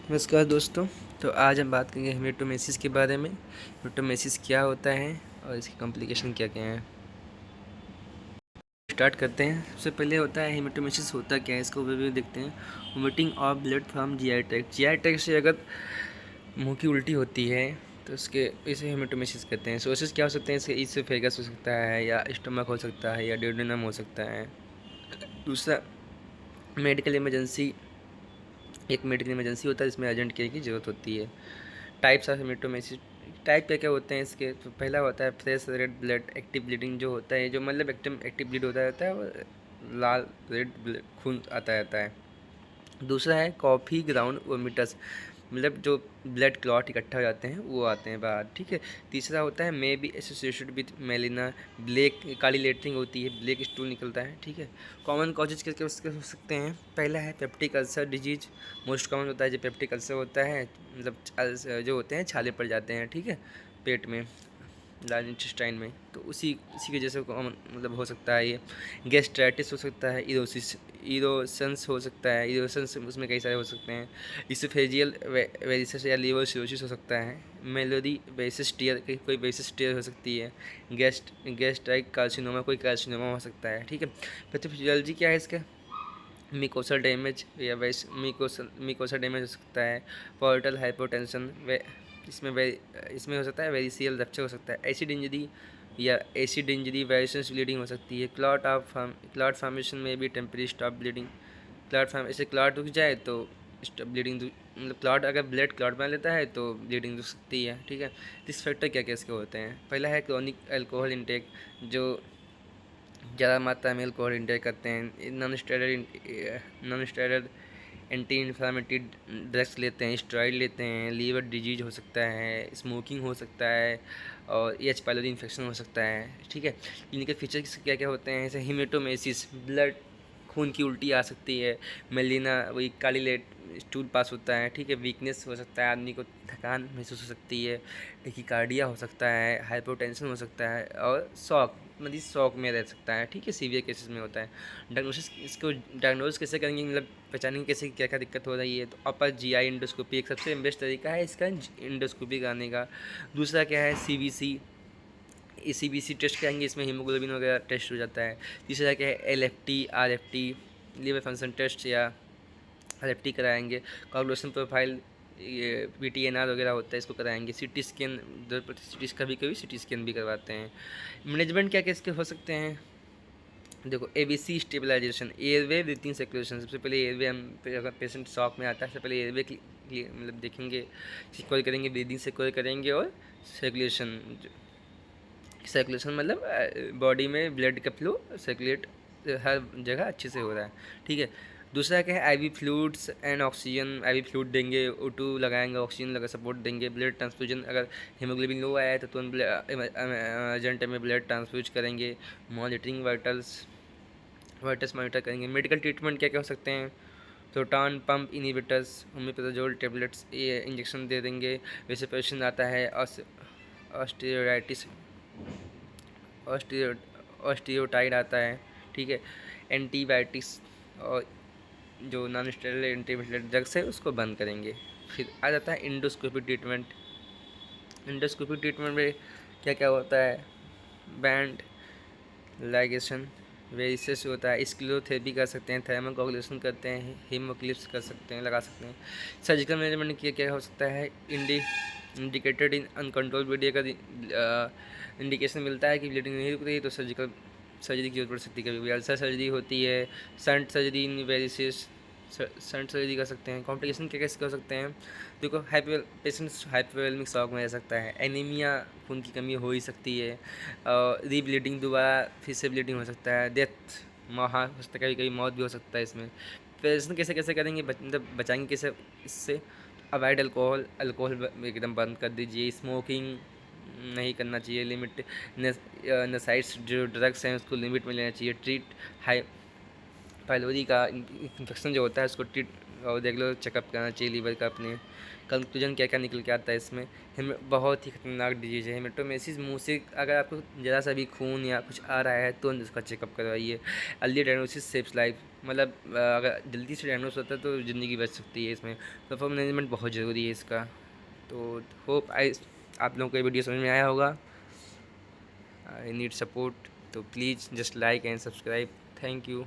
नमस्कार दोस्तों। तो आज हम बात करेंगे हेमेटोमेसिस के बारे में। हेमेटोमेसिस क्या होता है और इसकी कॉम्प्लिकेशन क्या क्या हैं। स्टार्ट करते हैं। सबसे पहले होता है हेमेटोमेसिस होता क्या है, इसको ओवरव्यू देखते हैं। Vomiting of blood from GI tract. GI tract से अगर मुंह की उल्टी होती है तो उसके इसे हेमेटोमेसिस कहते हैं। सोर्सेस क्या हो सकते हैं इसके? इसोफेगस हो सकता है, या स्टमक हो सकता है, या ड्यूडेनम हो सकता है। दूसरा, मेडिकल इमरजेंसी। एक मेडिकल इमरजेंसी होता है जिसमें अर्जेंट केयर की ज़रूरत होती है। Types of हेमेटोमेसिस। टाइप क्या क्या होते हैं इसके? तो पहला होता है fresh red blood active bleeding, जो होता है जो मतलब एक्टिव ब्लीड होता रहता है, वो लाल रेड खून आता रहता है। दूसरा है कॉफ़ी ग्राउंड वोमिटस, मतलब जो ब्लड क्लॉट इकट्ठा हो जाते हैं वो आते हैं बाहर, ठीक है। तीसरा होता है may be associated with melaena, black Kali lettering होती है, ब्लैक स्टूल निकलता है, ठीक है। कॉमन कॉजेज क्या क्या हो सकते हैं? पहला है peptic ulcer disease, most common होता है जो पेप्टिक अल्सर होता है, मतलब जो होते हैं छाले पड़ जाते हैं, ठीक है, पेट में, लार्ज इंटेस्टाइन में, तो उसी इसी की वजह से कॉमन मतलब हो सकता है ये। गैस्ट्राइटिस हो सकता है, इरोसन्स हो सकता है, इरोसन्स उसमें कई सारे हो सकते हैं। इसोफेजियल वेरिसेस या लीवर सिरोसिस हो सकता है। मेलोडी वेसिस टीयर, कोई वेसिस टीयर हो सकती है। गैस्ट्राइक कार्सिनोमा, कोई कार्सिनोमा हो सकता है, ठीक है। पैथोफिजियोलॉजी क्या है इसका? मिकोसा डैमेज या मिकोसा डैमेज हो सकता है। पोर्टल हाइपोटेंशन, इसमें हो सकता है वेरिसियल रप्चर हो सकता है। एसिड इंजरी वेरिसेस ब्लीडिंग हो सकती है। क्लॉट फॉर्मेशन में भी टेम्परेरी स्टॉप ब्लीडिंग। ऐसे क्लॉट रुक जाए तो ब्लीडिंग, मतलब क्लॉट अगर ब्लड क्लॉट बना लेता है तो ब्लीडिंग रुक सकती है, ठीक है। रिस्क फैक्टर क्या क्या इसके होते हैं? पहला है क्रॉनिक अल्कोहल इंटेक, जो ज़्यादा मात्रा में अल्कोहल इंटेक करते हैं। Non steroid anti inflammatory drugs लेते हैं, स्टेरॉइड लेते हैं। लीवर डिजीज हो सकता है, स्मोकिंग हो सकता है, और एच पाइलोरी इन्फेक्शन हो सकता है, ठीक है। क्लिनिकल फीचर्स क्या क्या होते हैं? जैसे हेमेटोमेसिस, ब्लड खून की उल्टी आ सकती है। मेलिना, वही काली लेट स्टूल पास होता है, ठीक है। वीकनेस हो सकता है, आदमी को थकान महसूस हो सकती है। टेकिकार्डिया हो सकता है, हाइपोटेंशन हो सकता है, और शॉक, मरीज शॉक में रह सकता है, ठीक है, सीवियर केसेस में होता है। डायग्नोसिस, इसको डायग्नोज कैसे करेंगे, मतलब पहचानेंगे कैसे क्या क्या दिक्कत हो रही है? तो अपर जीआई इंडोस्कोपी एक सबसे बेस्ट तरीका है इसका इंडोस्कोपी कराने का। दूसरा क्या है? सीबीसी, सीबीसी टेस्ट कराएंगे, इसमें हीमोग्लोबिन वगैरह टेस्ट हो जाता है। तीसरा क्या है? LFT, RFT, liver function test, या आरएफटी कराएंगे। कोगुलेशन प्रोफाइल, ये पीटीएनआर वगैरह होता है, इसको कराएंगे। सिटी स्कैन, कभी कभी सिटी स्कैन भी करवाते हैं। मैनेजमेंट क्या क्या इसके हो सकते हैं? देखो, ABC stabilisation, airway breathing circulation. सबसे पहले एयरवे, हम अगर पेशेंट शॉक में आता है सबसे पहले एयरवे की मतलब देखेंगे, सिक्योर करेंगे, ब्रीदिंग सिक्योर करेंगे, और सर्कुलेशन, मतलब बॉडी में ब्लड का फ्लो सर्कुलेट हर जगह अच्छे से हो रहा है, ठीक है। दूसरा क्या है? Ivy fluids and oxygen, IV fluid देंगे, O2 लगाएंगे, ऑक्सीजन लगा सपोर्ट देंगे। ब्लड ट्रांसफ्यूजन, अगर हीमोग्लोबिन लो आया है तो तुरंत अर्जेंट में ब्लड ट्रांसफ्यूज करेंगे। मॉनिटरिंग वाइटल्स मॉनिटर करेंगे। मेडिकल ट्रीटमेंट क्या क्या हो सकते हैं? Proton pump inhibitors, omeprazole tablets, ये इंजेक्शन दे देंगे। वैसे पेशेंट आता है ऑस्टियोराइटिस, ऑस्टियोटाइड आता है, ठीक है। एंटीबायोटिक्स और जो नॉन स्टेरॉइडल एंटीबायोटिक ड्रग्स है उसको बंद करेंगे। फिर आ जाता है इंडोस्कोपी ट्रीटमेंट। इंडोस्कोपी ट्रीटमेंट में क्या क्या होता है? बैंड लाइगेशन, वेरिसेस होता है, स्क्लेरोथेरेपी कर सकते हैं, थर्मोकोगुलेशन करते हैं, हीमोक्लिप्स कर सकते हैं, लगा सकते हैं। सर्जिकल मैनेजमेंट क्या क्या हो सकता है? इंडिकेटेड इन अनकंट्रोल ब्लीडिंग, अगर इंडिकेशन मिलता है कि ब्लीडिंग नहीं रुक रही तो सर्जरी की जरूरत पड़ सकती है। कभी कभी अल्सर सर्जरी होती है, shunt surgery in varices, shunt surgery कर सकते हैं। कॉम्प्लिकेशन क्या कैसे हो सकते हैं? देखो, पेशेंट्स हाइपोवोलेमिक शॉक में रह सकता है, एनीमिया, खून की कमी हो ही सकती है, रीब्लीडिंग, दोबारा फिर से ब्लीडिंग हो सकता है, डेथ, हाँ हो सकता है, कभी कभी मौत भी हो सकता है इसमें। पेशेंट कैसे कैसे करेंगे, मतलब बचाएंगे कैसे इससे? अवॉइड अल्कोहल एकदम बंद कर दीजिए। स्मोकिंग नहीं करना चाहिए। लिमिट नसाइड्स, जो ड्रग्स हैं उसको लिमिट में लेना चाहिए। ट्रीट हाई पाइलोरी का इन्फेक्शन जो होता है उसको ट्रीट और देख लो, चेकअप कराना चाहिए लीवर का अपने। कंक्लूजन क्या क्या निकल के आता है इसमें। बहुत ही खतरनाक डिजीज़ है हेमेटोमेसिस। मुंह से अगर आपको ज़रा सा भी खून या कुछ आ रहा है तो उसका चेकअप करवाइए। अर्ली डायग्नोसिस सेव्स लाइफ, मतलब अगर जल्दी से डायग्नोस होता है तो ज़िंदगी बच सकती है इसमें। परफॉर्म मैनेजमेंट बहुत ज़रूरी है इसका। तो होप आप लोगों को ये वीडियो समझ में आया होगा। आई नीड सपोर्ट, तो please just like and subscribe. Thank you.